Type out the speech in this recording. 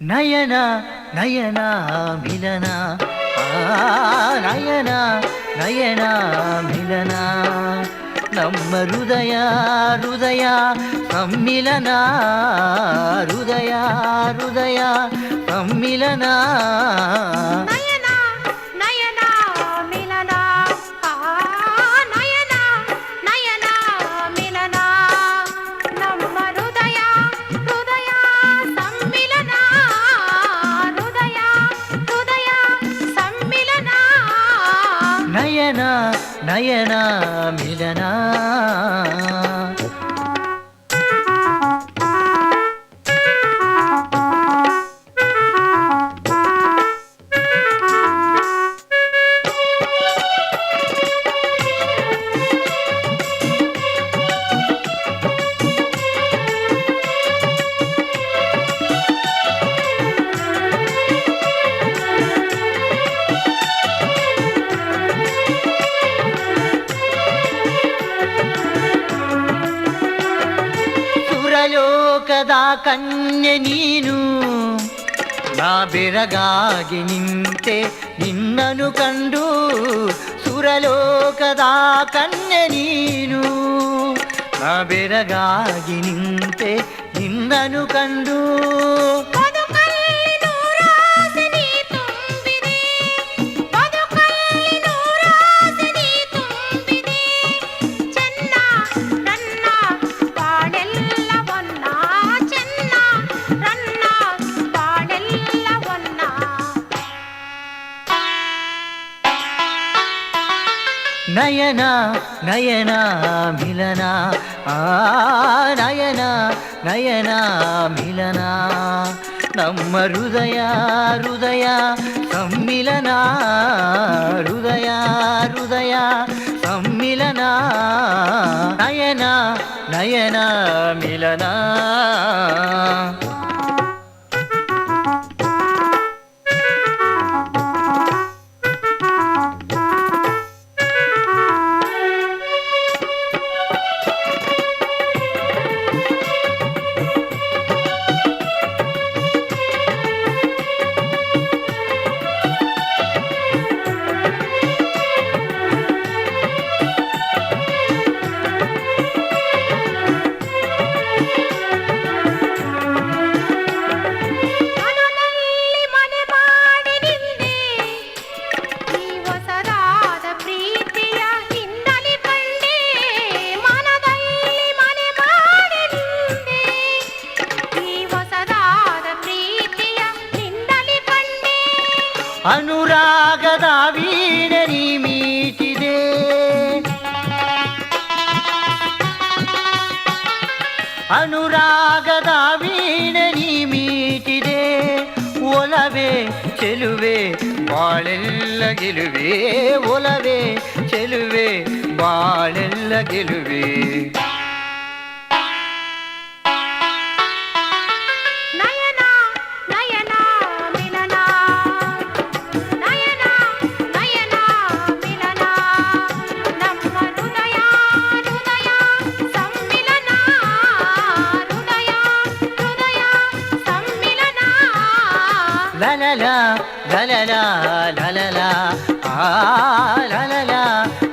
ನಯನ ನಯನ ಮಿಲನ ನಯನ ನಯನ ಮಿಲನ ನಮ್ಮ ಹೃದಯ ಹೃದಯ ಸಮ್ಮಿಲನ ಹೃದಯ ಹೃದಯ ಸಮ್ಮಿಲನ ನಯನ ನಯನ ಮಿಲನ ಲೋಕದ ಕನ್ಯೆ ನೀನು ನಾ ಬೆರಗಾಗಿ ನಿಂತೆ ನಿನ್ನನು ಕಂಡು ಸುರಲೋಕದ ಕನ್ಯೆ ನೀನು ನಾ ಬೆರಗಾಗಿ ನಿಂತೆ ನಿನ್ನನು ಕಂಡು ನಯನ ನಯನ ಮಿಲನ ನಯನ ನಯನ ಮಿಲನ ನಮ್ಮ ಹೃದಯ ಹೃದಯ ಸಮ್ಮಿಲನ ಹೃದಯ ಹೃದಯ ಸಮ್ಮಿಲನ ನಯನ ನಯನ ಮಿಲನ ಅನುರಾಗದ ವೀಣೆ ನೀ ಮೀಟಿದೆ ಅನುರಾಗದ ವೀಣೆ ನೀ ಮೀಟಿದೆ ಒಲವೇ ಚೆಲುವೆ ಬಾಳೆಲ್ಲ ಗೆಲುವೆ ಒಲವೇ ಚೆಲುವೆ ಬಾಳೆಲ್ಲ ಗೆಲುವೆ la la la la la la la la la la la la